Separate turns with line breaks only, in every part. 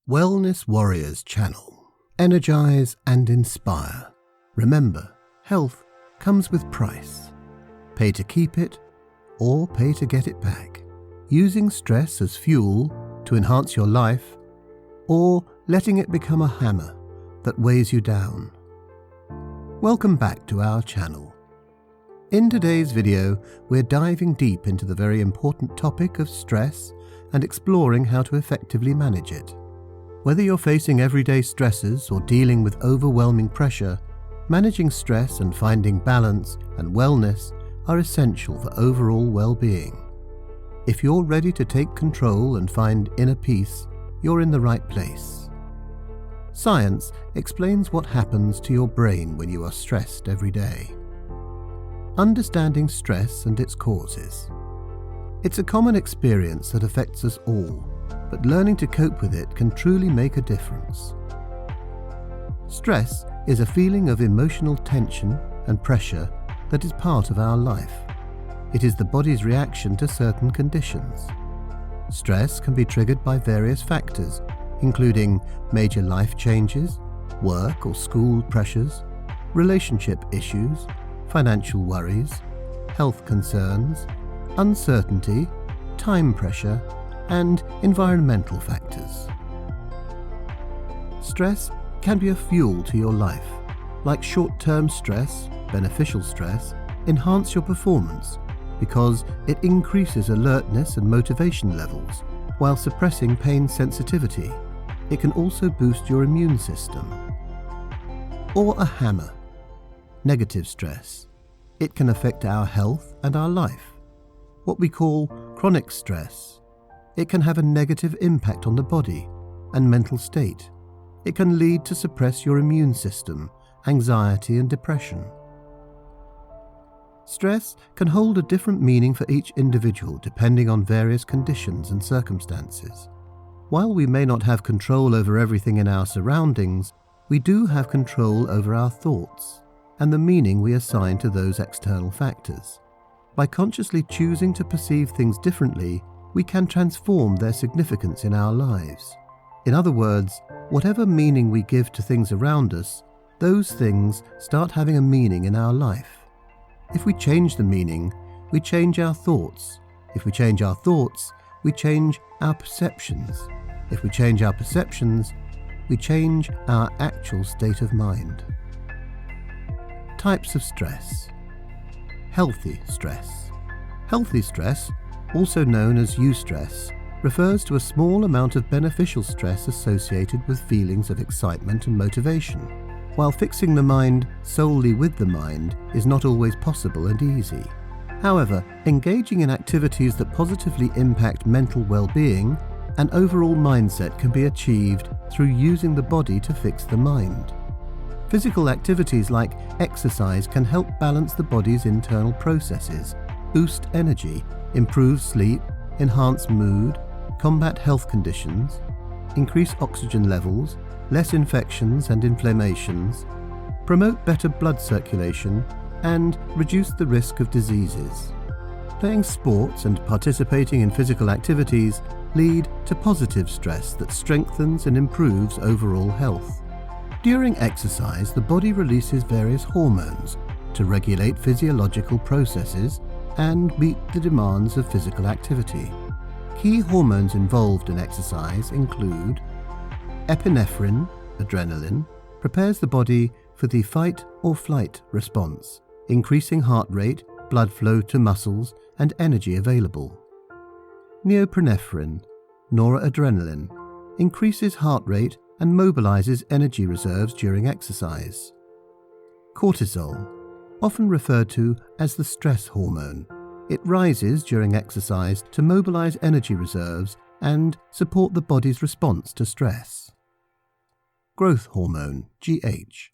Wellness Warriors channel. Energize and inspire. Remember, health comes with price. Pay to keep it or pay to get it back. Using stress as fuel to enhance your life, or letting it become a hammer that weighs you down. Welcome back to our channel. In today's video, we're diving deep into the very important topic of stress and exploring how to effectively manage it. Whether you're facing everyday stresses or dealing with overwhelming pressure, managing stress and finding balance and wellness are essential for overall well-being. If you're ready to take control and find inner peace, you're in the right place. Science explains what happens to your brain when you are stressed every day. Understanding stress and its causes. It's a common experience that affects us all, but learning to cope with it can truly make a difference. Stress is a feeling of emotional tension and pressure that is part of our life. It is the body's reaction to certain conditions. Stress can be triggered by various factors, including major life changes, work or school pressures, relationship issues, financial worries, health concerns, uncertainty, time pressure, and environmental factors. Stress can be a fuel to your life. Like short-term stress, beneficial stress enhance your performance because it increases alertness and motivation levels while suppressing pain sensitivity. It can also boost your immune system. Or a hammer. Negative stress. It can affect our health and our life. What we call chronic stress. It can have a negative impact on the body and mental state. It can lead to suppress your immune system, anxiety and depression. Stress can hold a different meaning for each individual depending on various conditions and circumstances. While we may not have control over everything in our surroundings, we do have control over our thoughts and the meaning we assign to those external factors. By consciously choosing to perceive things differently, we can transform their significance in our lives. In other words, whatever meaning we give to things around us, those things start having a meaning in our life. If we change the meaning, we change our thoughts. If we change our thoughts, we change our perceptions. If we change our perceptions, we change our actual state of mind. Types of stress. Healthy stress. Healthy stress, also known as eustress, refers to a small amount of beneficial stress associated with feelings of excitement and motivation. While fixing the mind solely with the mind is not always possible and easy. However, engaging in activities that positively impact mental well-being and overall mindset can be achieved through using the body to fix the mind. Physical activities like exercise can help balance the body's internal processes, boost energy, improve sleep, enhance mood, combat health conditions, increase oxygen levels, less infections and inflammations, promote better blood circulation, and reduce the risk of diseases. Playing sports and participating in physical activities lead to positive stress that strengthens and improves overall health. During exercise, the body releases various hormones to regulate physiological processes and meet the demands of physical activity. Key hormones involved in exercise include epinephrine, adrenaline, prepares the body for the fight or flight response, increasing heart rate, blood flow to muscles, and energy available. Norepinephrine, noradrenaline, increases heart rate and mobilizes energy reserves during exercise. Cortisol, often referred to as the stress hormone. It rises during exercise to mobilize energy reserves and support the body's response to stress. Growth hormone, GH,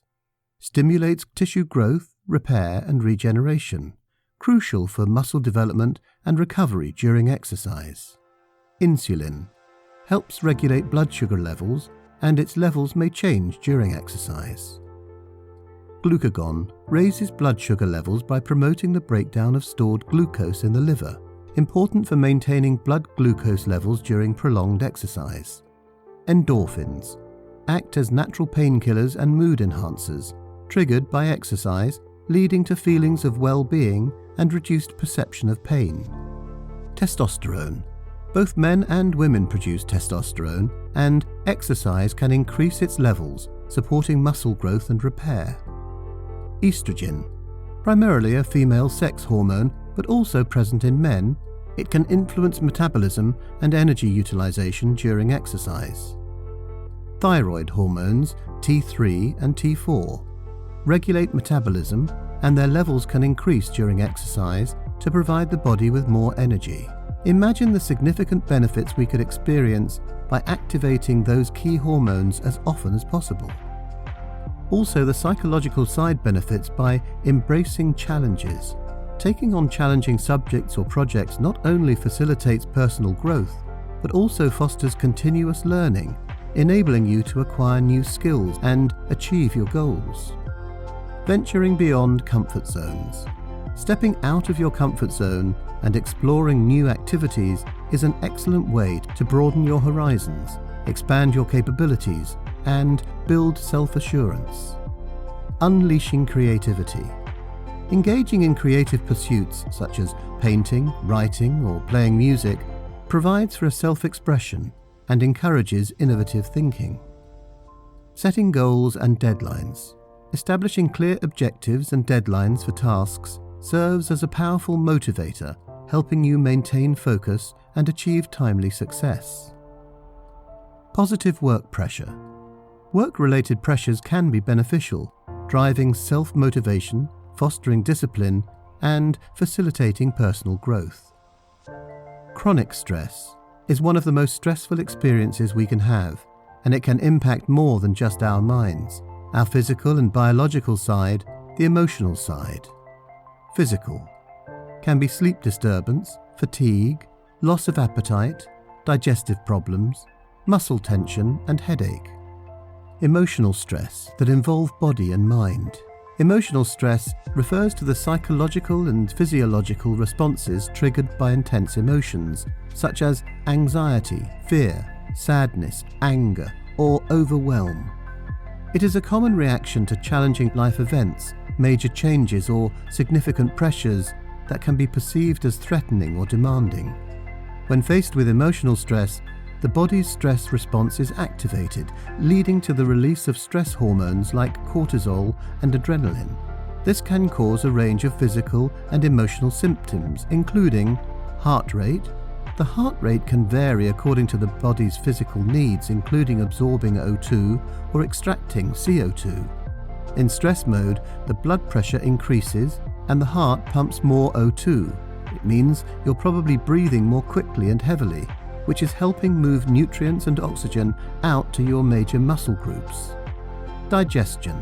stimulates tissue growth, repair and regeneration, crucial for muscle development and recovery during exercise. Insulin, helps regulate blood sugar levels, and its levels may change during exercise. Glucagon raises blood sugar levels by promoting the breakdown of stored glucose in the liver, important for maintaining blood glucose levels during prolonged exercise. endorphins, act as natural painkillers and mood enhancers, triggered by exercise, leading to feelings of well-being and reduced perception of pain. Testosterone. Both men and women produce testosterone, and exercise can increase its levels, supporting muscle growth and repair. Estrogen. Primarily a female sex hormone, but also present in men, it can influence metabolism and energy utilization during exercise. Thyroid hormones, T3 and T4, regulate metabolism, and their levels can increase during exercise to provide the body with more energy. Imagine the significant benefits we could experience by activating those key hormones as often as possible. Also, the psychological side benefits by embracing challenges. Taking on challenging subjects or projects not only facilitates personal growth, but also fosters continuous learning, enabling you to acquire new skills and achieve your goals. Venturing beyond comfort zones. Stepping out of your comfort zone and exploring new activities is an excellent way to broaden your horizons, expand your capabilities, and build self-assurance. Unleashing creativity. Engaging in creative pursuits such as painting, writing, or playing music provides for a self-expression and encourages innovative thinking. Setting goals and deadlines. Establishing clear objectives and deadlines for tasks serves as a powerful motivator, helping you maintain focus and achieve timely success. Positive work pressure. Work-related pressures can be beneficial, driving self-motivation, fostering discipline, and facilitating personal growth. Chronic stress is one of the most stressful experiences we can have, and it can impact more than just our minds, our physical and biological side, the emotional side. Physical can be sleep disturbance, fatigue, loss of appetite, digestive problems, muscle tension, and headache. Emotional stress that involve body and mind. Emotional stress refers to the psychological and physiological responses triggered by intense emotions, such as anxiety, fear, sadness, anger, or overwhelm. It is a common reaction to challenging life events, major changes, or significant pressures that can be perceived as threatening or demanding. When faced with emotional stress, the body's stress response is activated, leading to the release of stress hormones like cortisol and adrenaline. This can cause a range of physical and emotional symptoms, including heart rate. The heart rate can vary according to the body's physical needs, including absorbing O2 or extracting CO2. In stress mode, the blood pressure increases and the heart pumps more O2. It means you're probably breathing more quickly and heavily, which is helping move nutrients and oxygen out to your major muscle groups. Digestion.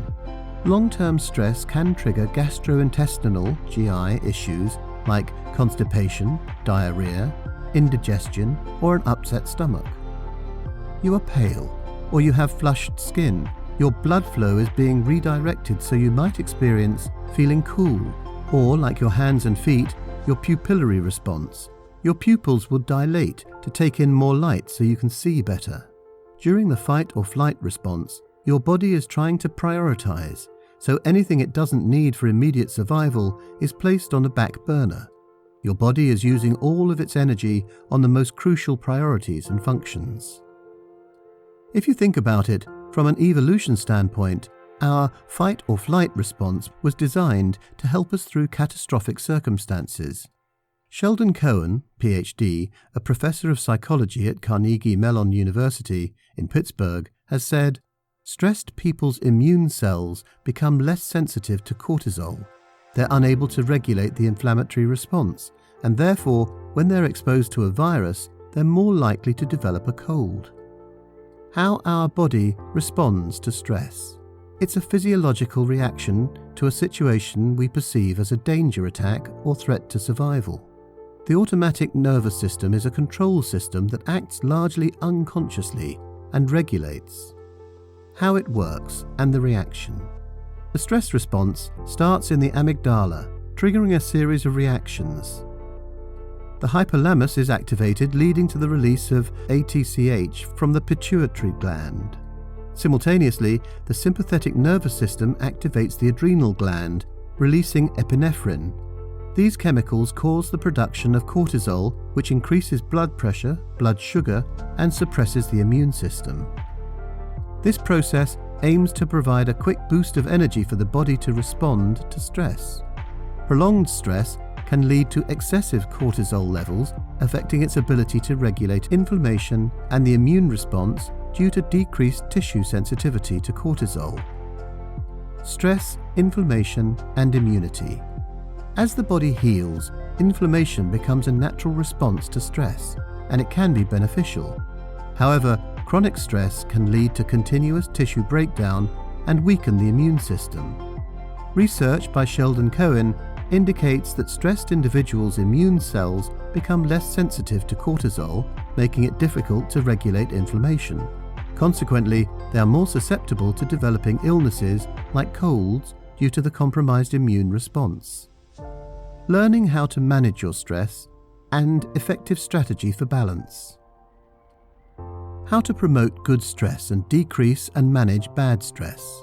Long-term stress can trigger gastrointestinal (GI) issues like constipation, diarrhea, indigestion, or an upset stomach. You are pale, or you have flushed skin. Your blood flow is being redirected, so you might experience feeling cool, or like your hands and feet, your pupillary response. Your pupils will dilate to take in more light so you can see better. During the fight or flight response, your body is trying to prioritize, so anything it doesn't need for immediate survival is placed on a back burner. Your body is using all of its energy on the most crucial priorities and functions. If you think about it, from an evolution standpoint, our fight or flight response was designed to help us through catastrophic circumstances. Sheldon Cohen, PhD, a professor of psychology at Carnegie Mellon University in Pittsburgh, has said, "Stressed people's immune cells become less sensitive to cortisol. They're unable to regulate the inflammatory response, and therefore, when they're exposed to a virus, they're more likely to develop a cold." How our body responds to stress. It's a physiological reaction to a situation we perceive as a danger attack or threat to survival. The automatic nervous system is a control system that acts largely unconsciously and regulates. How it works and the reaction. The stress response starts in the amygdala, triggering a series of reactions. the hypothalamus is activated, leading to the release of ACTH from the pituitary gland. Simultaneously, the sympathetic nervous system activates the adrenal gland, releasing epinephrine. These chemicals cause the production of cortisol, which increases blood pressure, blood sugar, and suppresses the immune system. This process aims to provide a quick boost of energy for the body to respond to stress. Prolonged stress can lead to excessive cortisol levels, affecting its ability to regulate inflammation and the immune response due to decreased tissue sensitivity to cortisol. Stress, inflammation, and immunity. As the body heals, inflammation becomes a natural response to stress, and it can be beneficial. However, chronic stress can lead to continuous tissue breakdown and weaken the immune system. Research by Sheldon Cohen indicates that stressed individuals' immune cells become less sensitive to cortisol, making it difficult to regulate inflammation. Consequently, they are more susceptible to developing illnesses like colds due to the compromised immune response. Learning how to manage your stress and effective strategy for balance. How to promote good stress and decrease and manage bad stress.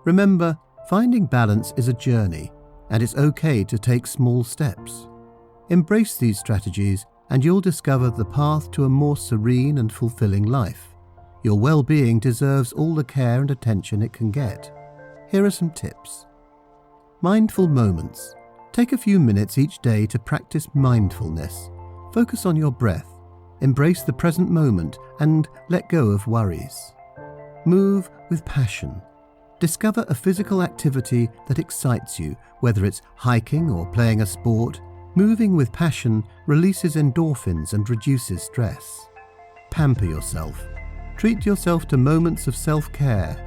Remember, finding balance is a journey, and it's okay to take small steps. Embrace these strategies and you'll discover the path to a more serene and fulfilling life. Your well-being deserves all the care and attention it can get. Here are some tips. Mindful moments. Take a few minutes each day to practice mindfulness. Focus on your breath. Embrace the present moment and let go of worries. Move with passion. Discover a physical activity that excites you, whether it's hiking or playing a sport. Moving with passion releases endorphins and reduces stress. Pamper yourself. Treat yourself to moments of self-care.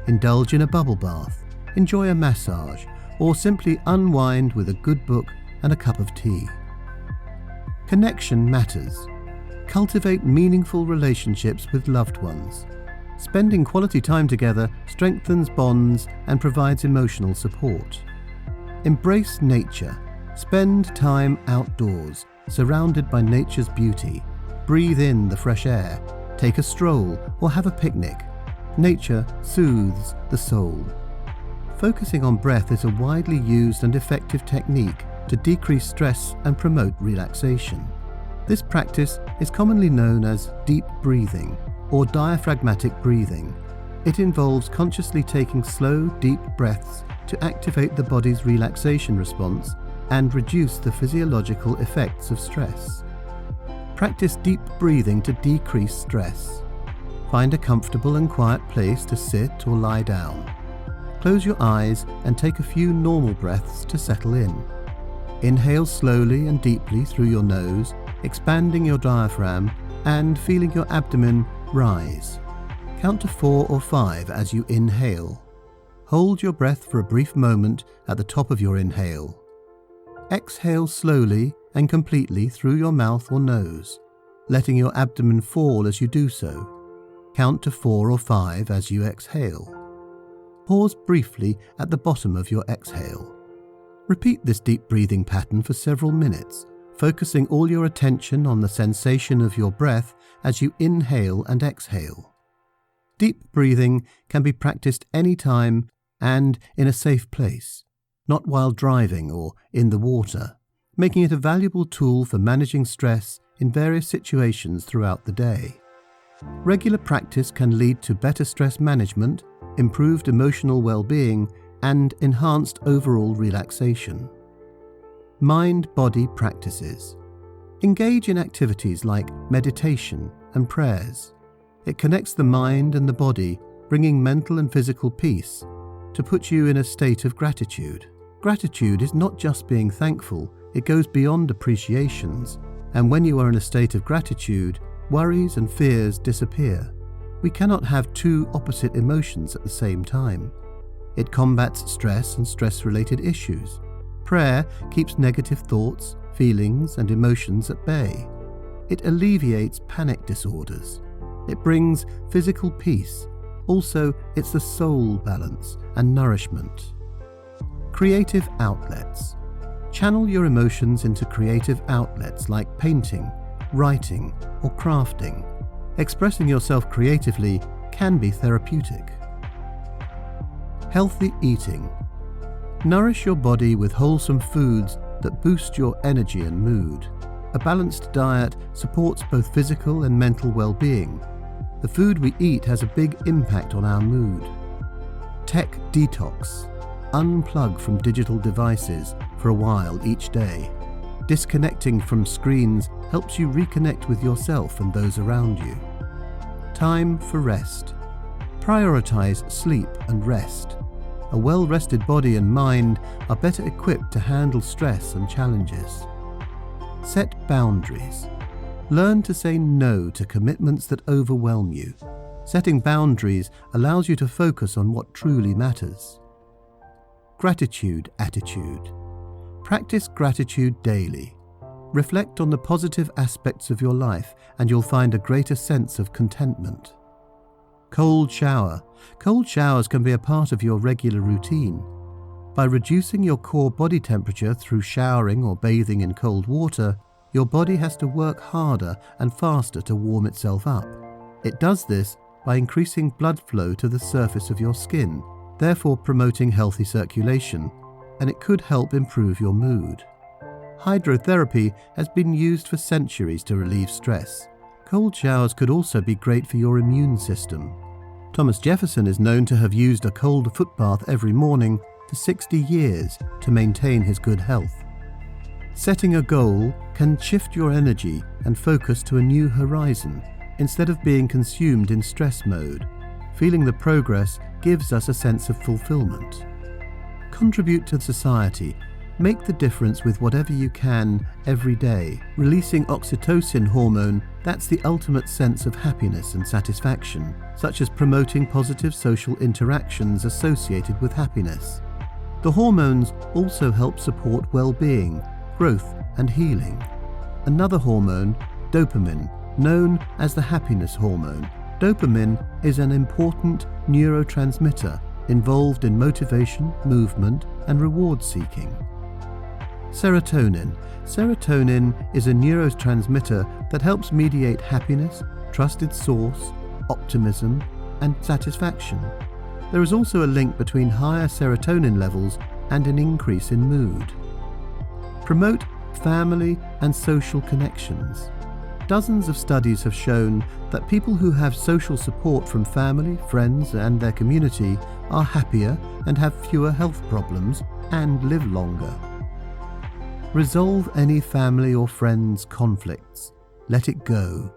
Indulge in a bubble bath, enjoy a massage, or simply unwind with a good book and a cup of tea. Connection matters. Cultivate meaningful relationships with loved ones. Spending quality time together strengthens bonds and provides emotional support. Embrace nature. Spend time outdoors, surrounded by nature's beauty. Breathe in the fresh air. Take a stroll or have a picnic. Nature soothes the soul. Focusing on breath is a widely used and effective technique to decrease stress and promote relaxation. This practice is commonly known as deep breathing or diaphragmatic breathing. It involves consciously taking slow, deep breaths to activate the body's relaxation response and reduce the physiological effects of stress. Practice deep breathing to decrease stress. Find a comfortable and quiet place to sit or lie down. Close your eyes and take a few normal breaths to settle in. Inhale slowly and deeply through your nose, expanding your diaphragm and feeling your abdomen rise. Count to 4 or 5 as you inhale. Hold your breath for a brief moment at the top of your inhale. Exhale slowly and completely through your mouth or nose, letting your abdomen fall as you do so. Count to 4 or 5 as you exhale. Pause briefly at the bottom of your exhale. Repeat this deep breathing pattern for several minutes, focusing all your attention on the sensation of your breath as you inhale and exhale. Deep breathing can be practiced anytime and in a safe place, not while driving or in the water, making it a valuable tool for managing stress in various situations throughout the day. Regular practice can lead to better stress management, improved emotional well-being, and enhanced overall relaxation. Mind-body practices. Engage in activities like meditation and prayers. It connects the mind and the body, bringing mental and physical peace to put you in a state of gratitude. Gratitude is not just being thankful, it goes beyond appreciations, and when you are in a state of gratitude, worries and fears disappear. We cannot have two opposite emotions at the same time. It combats stress and stress-related issues. Prayer keeps negative thoughts, feelings, and emotions at bay. It alleviates panic disorders. It brings physical peace. Also, it's the soul balance and nourishment. Creative outlets. Channel your emotions into creative outlets like painting, writing, or crafting. Expressing yourself creatively can be therapeutic. Healthy eating. Nourish your body with wholesome foods that boost your energy and mood. A balanced diet supports both physical and mental well-being. The food we eat has a big impact on our mood. Tech detox. Unplug from digital devices for a while each day. Disconnecting from screens helps you reconnect with yourself and those around you. Time for rest. Prioritize sleep and rest. A well-rested body and mind are better equipped to handle stress and challenges. Set boundaries. Learn to say no to commitments that overwhelm you. Setting boundaries allows you to focus on what truly matters. Gratitude attitude. Practice gratitude daily. Reflect on the positive aspects of your life and you'll find a greater sense of contentment. Cold shower. Cold showers can be a part of your regular routine. By reducing your core body temperature through showering or bathing in cold water, your body has to work harder and faster to warm itself up. It does this by increasing blood flow to the surface of your skin, therefore promoting healthy circulation, and it could help improve your mood. Hydrotherapy has been used for centuries to relieve stress. Cold showers could also be great for your immune system. Thomas Jefferson is known to have used a cold foot bath every morning for 60 years to maintain his good health. Setting a goal can shift your energy and focus to a new horizon instead of being consumed in stress mode. Feeling the progress gives us a sense of fulfillment. Contribute to society. Make the difference with whatever you can every day. Releasing oxytocin hormone, that's the ultimate sense of happiness and satisfaction, such as promoting positive social interactions associated with happiness. The hormones also help support well-being, growth, and healing. Another hormone, dopamine, known as the happiness hormone. Dopamine is an important neurotransmitter involved in motivation, movement, and reward seeking. Serotonin. Serotonin is a neurotransmitter that helps mediate happiness, trusted source, optimism, and satisfaction. There is also a link between higher serotonin levels and an increase in mood. Promote family and social connections. Dozens of studies have shown that people who have social support from family, friends, and their community are happier and have fewer health problems and live longer. Resolve any family or friends' conflicts. Let it go.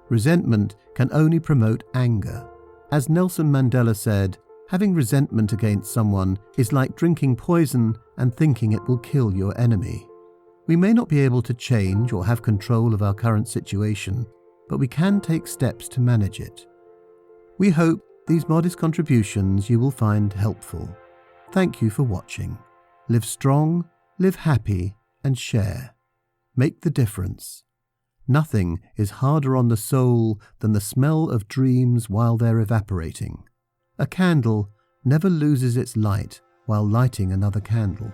Resentment can only promote anger. As Nelson Mandela said, having resentment against someone is like drinking poison and thinking it will kill your enemy. We may not be able to change or have control of our current situation, but we can take steps to manage it. We hope these modest contributions you will find helpful. Thank you for watching. Live strong, live happy, and share. Make the difference. Nothing is harder on the soul than the smell of dreams while they're evaporating. A candle never loses its light while lighting another candle.